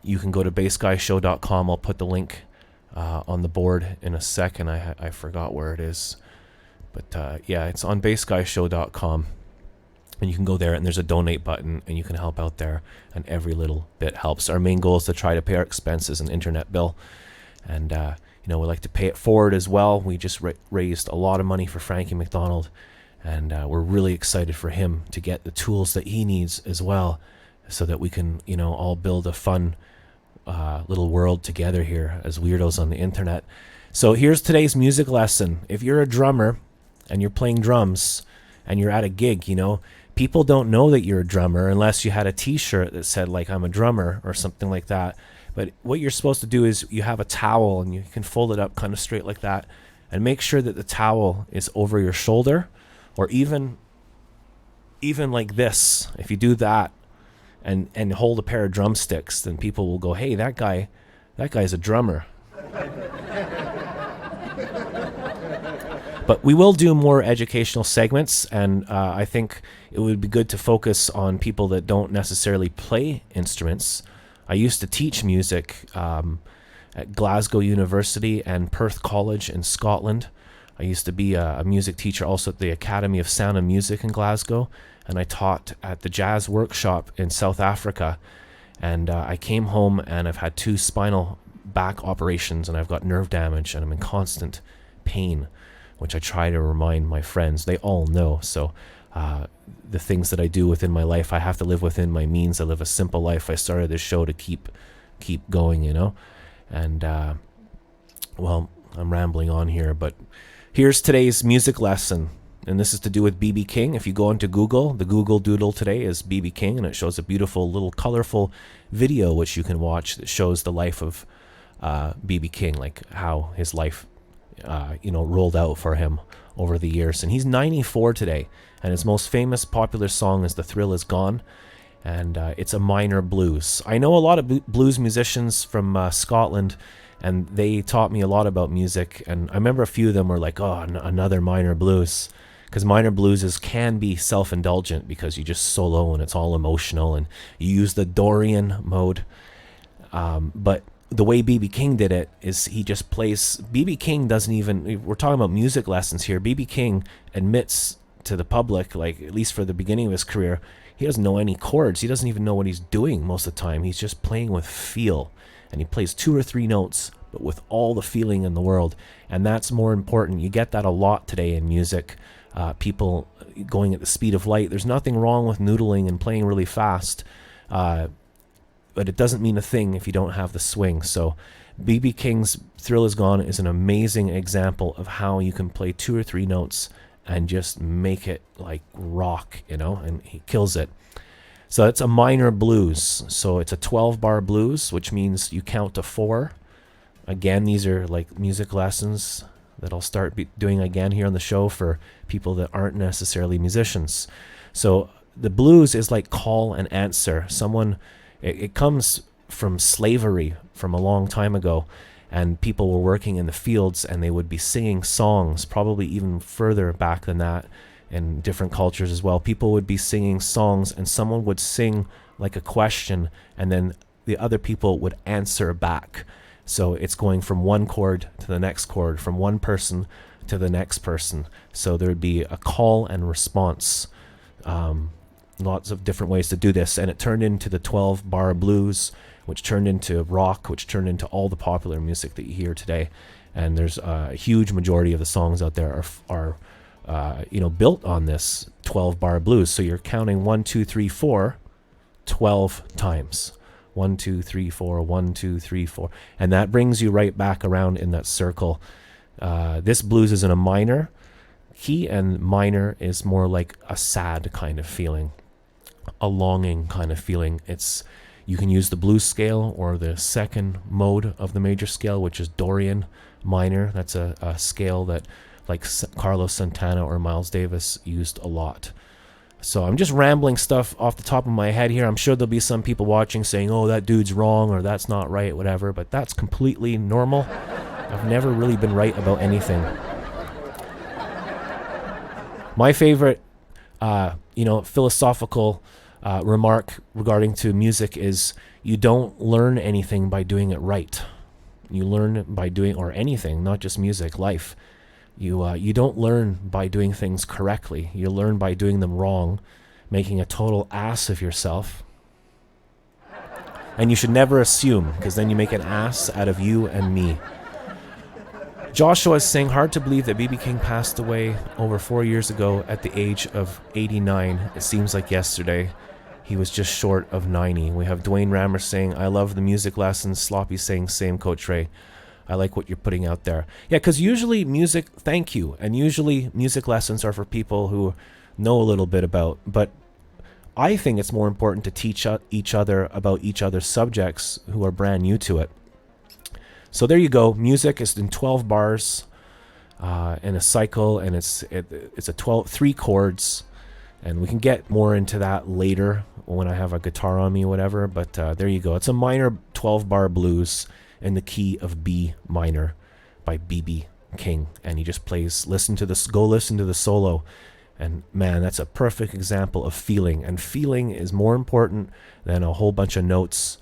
A: You can go to bassguyshow.com. I'll put the link on the board in a second. I forgot where it is. But yeah, it's on bassguyshow.com. And you can go there, and there's a donate button, and you can help out there. And every little bit helps. Our main goal is to try to pay our expenses and internet bill. And, we like to pay it forward as well. We just raised a lot of money for Frankie McDonald. And we're really excited for him to get the tools that he needs as well, so that we can, all build a fun little world together here as weirdos on the internet. So here's today's music lesson. If you're a drummer and you're playing drums and you're at a gig, people don't know that you're a drummer unless you had a t-shirt that said like I'm a drummer or something like that. But what you're supposed to do is you have a towel, and you can fold it up kind of straight like that, and make sure that the towel is over your shoulder, or even like this. If you do that and hold a pair of drumsticks, then people will go, hey, that guy's a drummer. But we will do more educational segments, and I think it would be good to focus on people that don't necessarily play instruments. I used to teach music at Glasgow University and Perth College in Scotland. I used to be a music teacher also at the Academy of Sound and Music in Glasgow, and I taught at the Jazz Workshop in South Africa. And I came home, and I've had 2 spinal back operations, and I've got nerve damage, and I'm in constant pain, which I try to remind my friends. They all know. So the things that I do within my life, I have to live within my means. I live a simple life. I started this show to keep going, And, well, I'm rambling on here, but here's today's music lesson. And this is to do with B.B. King. If you go into Google, the Google Doodle today is B.B. King, and it shows a beautiful little colorful video which you can watch that shows the life of B.B. King, like how his life rolled out for him over the years. And he's 94 today, and his most famous popular song is The Thrill Is Gone, and it's a minor blues. I know a lot of blues musicians from Scotland, and they taught me a lot about music, and I remember a few of them were like, oh, another minor blues, because minor blues can be self-indulgent because you just solo and it's all emotional, and you use the Dorian mode, but the way B.B. King did it is he just plays. B.B. King doesn't even, we're talking about music lessons here. B.B. King admits to the public, like at least for the beginning of his career, he doesn't know any chords. He doesn't even know what he's doing most of the time. He's just playing with feel, and he plays 2 or 3 notes, but with all the feeling in the world. And that's more important. You get that a lot today in music. People going at the speed of light. There's nothing wrong with noodling and playing really fast. But it doesn't mean a thing if you don't have the swing. So B.B. King's Thrill Is Gone is an amazing example of how you can play 2 or 3 notes and just make it like rock, and he kills it. So it's a minor blues. So it's a 12-bar blues, which means you count to 4. Again, these are like music lessons that I'll start doing again here on the show for people that aren't necessarily musicians. So the blues is like call and answer. It comes from slavery from a long time ago, and people were working in the fields and they would be singing songs, probably even further back than that in different cultures as well. People would be singing songs and someone would sing like a question and then the other people would answer back. So it's going from one chord to the next chord, from one person to the next person. So there would be a call and response. Lots of different ways to do this. And it turned into the 12-bar blues, which turned into rock, which turned into all the popular music that you hear today. And there's a huge majority of the songs out there are built on this 12-bar blues. So you're counting 1, 2, 3, 4, 12 times. 1, 2, 3, 4, 1, 2, 3, 4. And that brings you right back around in that circle. This blues is in a minor key, and minor is more like a sad kind of feeling, a longing kind of feeling. You can use the blues scale or the second mode of the major scale, which is Dorian minor. That's a scale that like Carlos Santana or Miles Davis used a lot. So I'm just rambling stuff off the top of my head here. I'm sure there'll be some people watching saying, oh, that dude's wrong or that's not right, whatever, but that's completely normal. I've never really been right about anything. My favorite, philosophical remark regarding to music is you don't learn anything by doing it right. You learn by doing, or anything, not just music, life. You don't learn by doing things correctly. You learn by doing them wrong, making a total ass of yourself. And you should never assume, because then you make an ass out of you and me. Joshua is saying, hard to believe that B.B. King passed away over 4 years ago at the age of 89. It seems like yesterday. He was just short of 90. We have Dwayne Rammer saying, I love the music lessons. Sloppy saying, same, Coach Ray. I like what you're putting out there. Yeah, because usually music, thank you. And usually music lessons are for people who know a little bit about. But I think it's more important to teach each other about each other's subjects who are brand new to it. So there you go. Music is in 12 bars in a cycle, and it's a 3 chords. And we can get more into that later when I have a guitar on me or whatever. But there you go. It's a minor 12-bar blues in the key of B minor by B.B. King. And he just plays, go listen to the solo. And man, that's a perfect example of feeling. And feeling is more important than a whole bunch of notes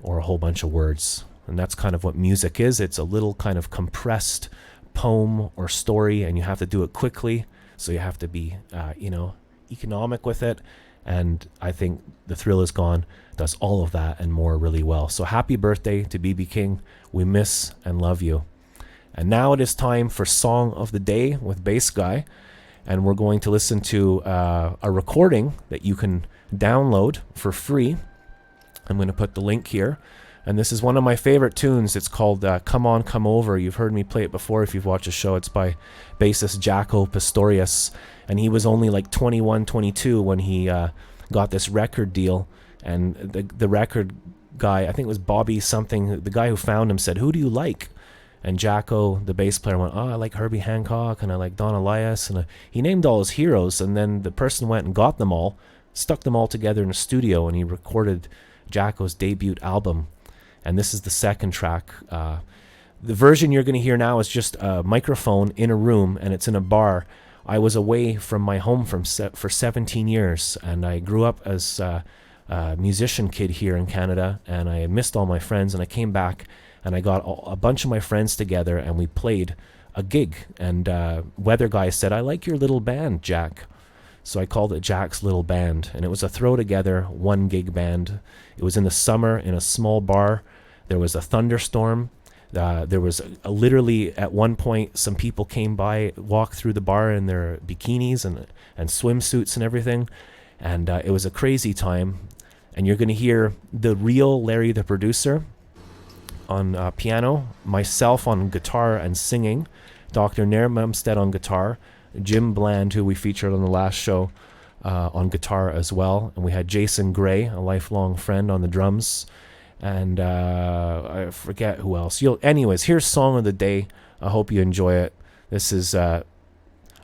A: or a whole bunch of words. And that's kind of what music is. It's a little kind of compressed poem or story, and you have to do it quickly. So you have to be, economic with it. And I think The Thrill Is Gone does all of that and more really well. So happy birthday to B.B. King. We miss and love you. And now it is time for Song of the Day with Bass Guy. And we're going to listen to a recording that you can download for free. I'm going to put the link here. And this is one of my favorite tunes. It's called Come On, Come Over. You've heard me play it before if you've watched the show. It's by bassist Jaco Pastorius. And he was only like 21, 22 when he got this record deal. And the record guy, I think it was Bobby something, the guy who found him said, who do you like? And Jaco, the bass player, went, I like Herbie Hancock and I like Don Elias. And he named all his heroes. And then the person went and got them all, stuck them all together in a studio, and he recorded Jaco's debut album. And this is the second track. The version you're going to hear now is just a microphone in a room, and it's in a bar. I was away from my home for 17 years, and I grew up as a musician kid here in Canada, and I missed all my friends, and I came back, and I got a bunch of my friends together, and we played a gig. And Weather Guy said, I like your little band, Jack. So I called it Jack's Little Band, and it was a throw-together one-gig band. It was in the summer in a small bar. There was a thunderstorm. There was literally at one point some people came by, walked through the bar in their bikinis and swimsuits and everything, and it was a crazy time. And you're going to hear the real Larry the producer on piano, myself on guitar and singing, Dr. Nair Mumstead on guitar, Jim Bland, who we featured on the last show, on guitar as well. And we had Jason Gray, a lifelong friend, on the drums. And I forget who else. Anyways, here's Song of the Day. I hope you enjoy it. This is a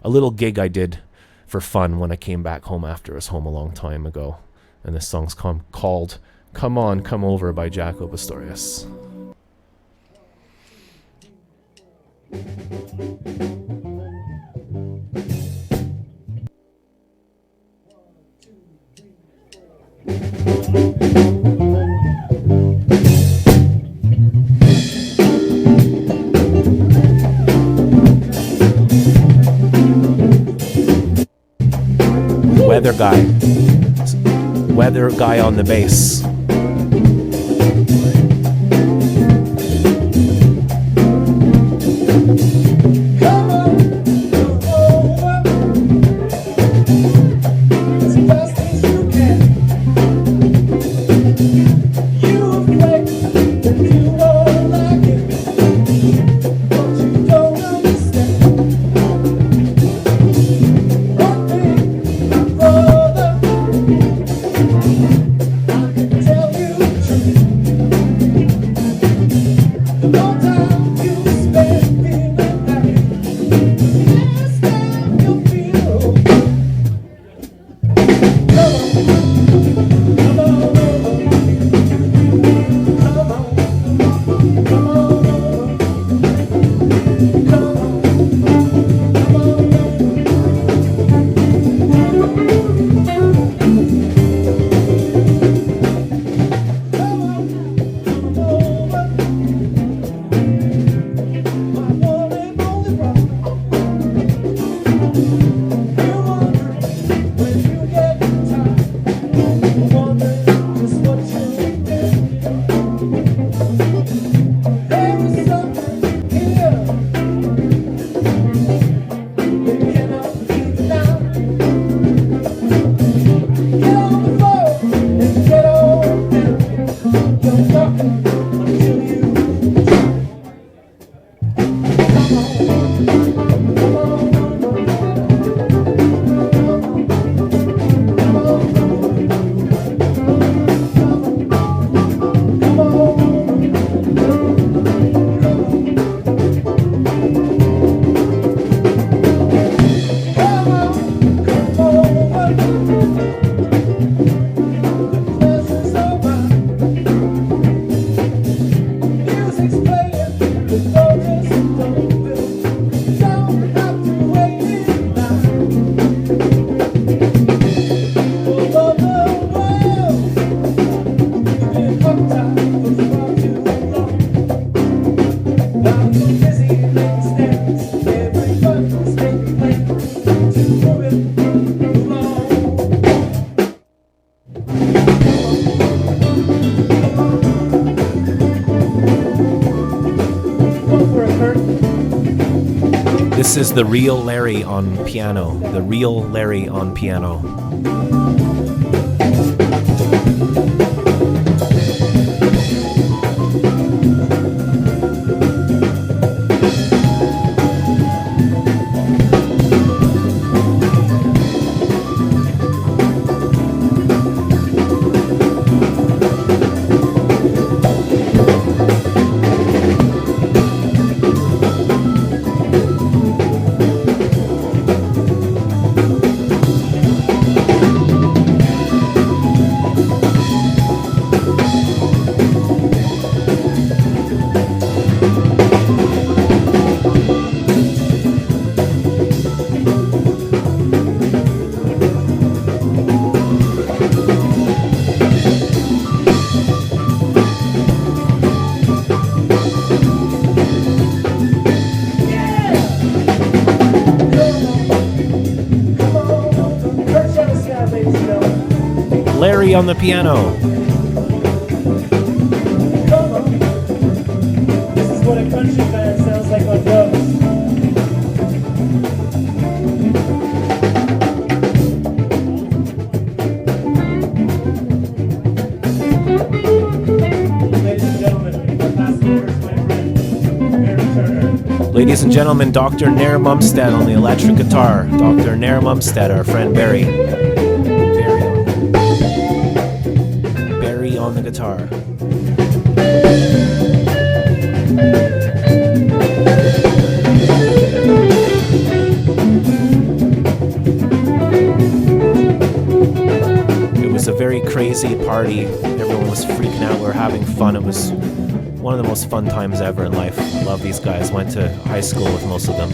A: little gig I did for fun when I came back home after I was home a long time ago. And this song's called Come On, Come Over by Jaco Pastorius. Weather guy on the bass. This is the real Larry on piano. The real Larry on piano. Larry on the piano.
R: This is what a country band sounds like on drums.
A: Ladies and gentlemen, Dr. Nair Mumstead on the electric guitar. Dr. Nair Mumstead, our friend Barry. Barry on the guitar. It was a very crazy party. Everyone was freaking out. We were having fun. It was one of the most fun times ever in life. I love these guys. Went to high school with most of them.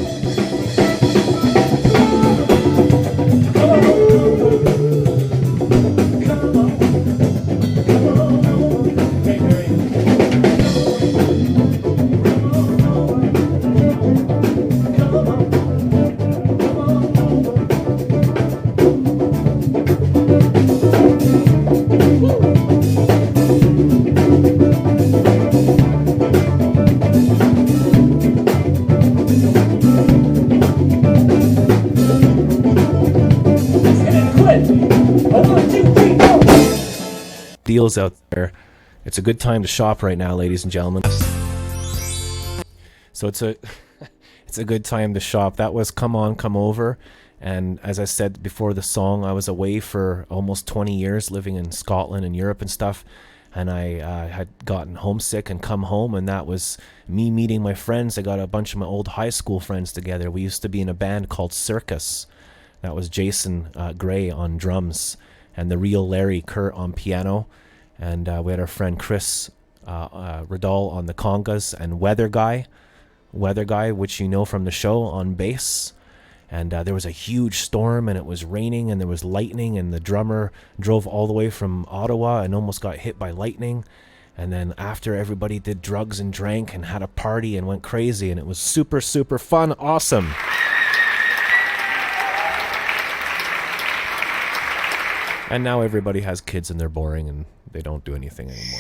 A: Deals out there. It's a good time to shop right now, ladies and gentlemen. So it's a good time to shop. That was Come On, Come Over. And as I said before the song, I was away for almost 20 years living in Scotland and Europe and stuff. And I had gotten homesick and come home, and that was me meeting my friends. I got a bunch of my old high school friends together. We used to be in a band called Circus. That was Jason Gray on drums and the real Larry Kurt on piano. And we had our friend Chris Radal on the congas, and Weather Guy, which you know from the show, on bass. And there was a huge storm, and it was raining, and there was lightning, and the drummer drove all the way from Ottawa and almost got hit by lightning. And then after, everybody did drugs and drank and had a party and went crazy, and it was super, super fun. Awesome. And now everybody has kids and they're boring and they don't do anything anymore.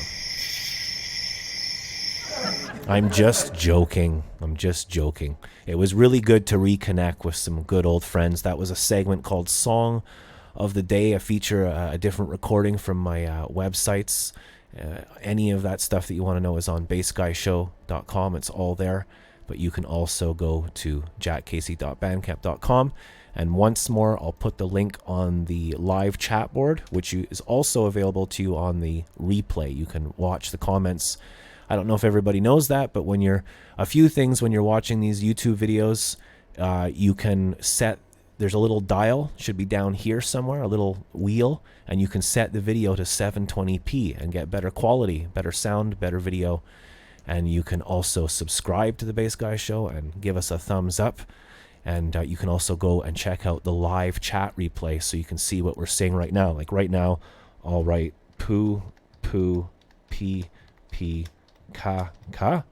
A: I'm just joking. It was really good to reconnect with some good old friends. That was a segment called Song of the Day. I feature a different recording from my websites. Any of that stuff that you want to know is on bassguyshow.com. It's all there. But you can also go to jackcasey.bandcamp.com. And once more, I'll put the link on the live chat board, which is also available to you on the replay. You can watch the comments. I don't know if everybody knows that, but when you're watching these YouTube videos, you can set, there's a little dial, should be down here somewhere, a little wheel, and you can set the video to 720p and get better quality, better sound, better video. And you can also subscribe to the Bass Guy Show and give us a thumbs up. And you can also go and check out the live chat replay so you can see what we're saying right now. Like right now, I'll write poo, poo, pee, pee, ka, ka.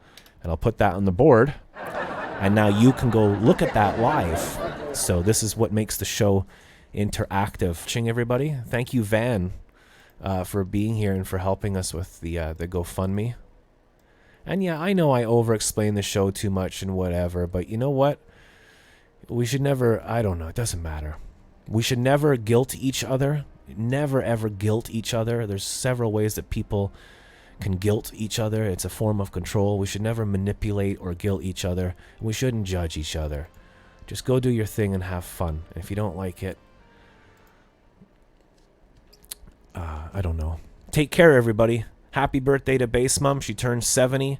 A: And I'll put that on the board. And now you can go look at that live. So this is what makes the show interactive. Watching everybody. Thank you, Van, for being here and for helping us with the GoFundMe. And yeah, I know I over-explain the show too much and whatever, but you know what? We should never, I don't know, it doesn't matter. We should never guilt each other. Never, ever guilt each other. There's several ways that people can guilt each other. It's a form of control. We should never manipulate or guilt each other. We shouldn't judge each other. Just go do your thing and have fun. If you don't like it, I don't know. Take care, everybody. Happy birthday to Bass Mum. She turned 70.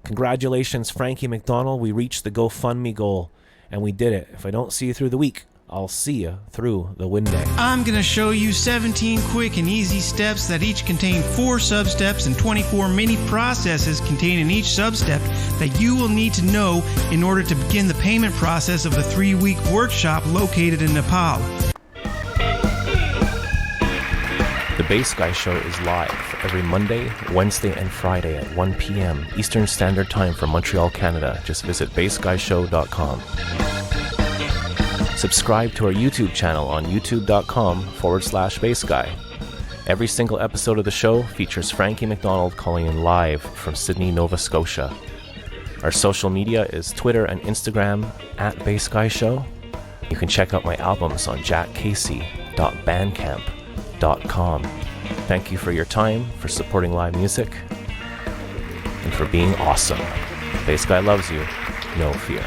A: Congratulations, Frankie McDonald. We reached the GoFundMe goal. And we did it. If I don't see you through the week, I'll see you through the window.
M: I'm going to show you 17 quick and easy steps that each contain 4 sub-steps and 24 mini processes contained in each sub-step that you will need to know in order to begin the payment process of the 3-week workshop located in Nepal.
A: The Bass Guy Show is live every Monday, Wednesday, and Friday at 1 p.m. Eastern Standard Time from Montreal, Canada. Just visit bassguyshow.com. Subscribe to our YouTube channel on youtube.com/bassguy. Every single episode of the show features Frankie McDonald calling in live from Sydney, Nova Scotia. Our social media is Twitter and Instagram @BassGuyShow. You can check out my albums on jackcasey.bandcamp.com. Thank you for your time, for supporting live music, and for being awesome. Bass Guy loves you. no fear.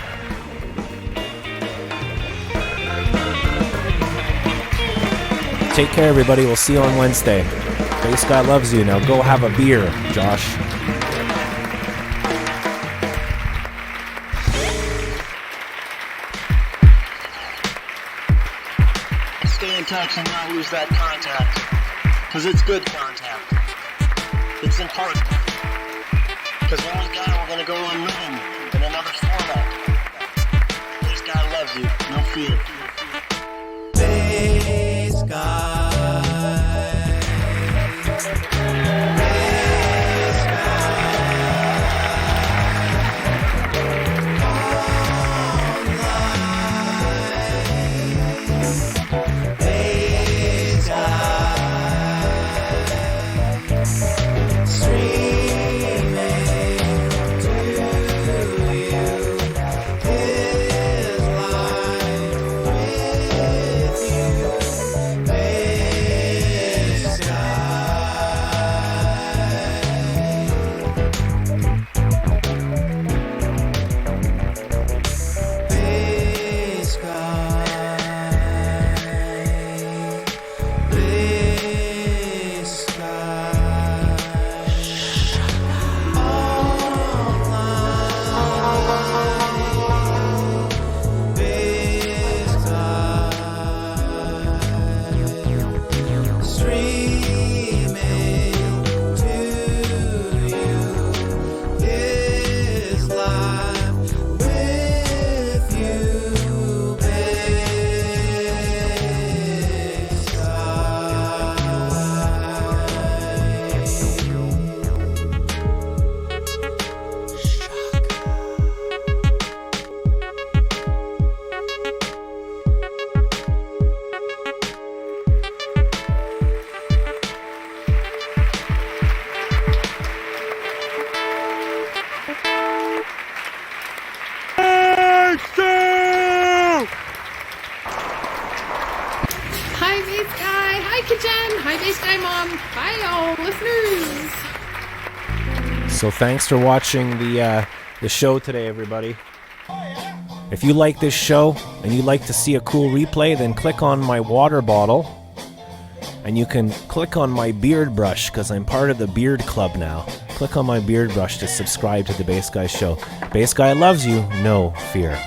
A: Take care, everybody. We'll see you on Wednesday. Bass Guy loves you. Now go have a beer, Josh.
S: Stay in touch and not lose that contact. Because it's good contact. It's important. Because when we die, we're going to go on living in another format. Bass Guy loves you. No fear. Bass Guy.
G: Hi, Bass Guy. Hi, Kajen. Hi, Bass Guy Mom. Hi, all listeners.
A: So thanks for watching the show today, everybody. If you like this show and you'd like to see a cool replay, then click on my water bottle. And you can click on my beard brush, because I'm part of the beard club now. Click on my beard brush to subscribe to the Bass Guy Show. Bass Guy loves you, no fear.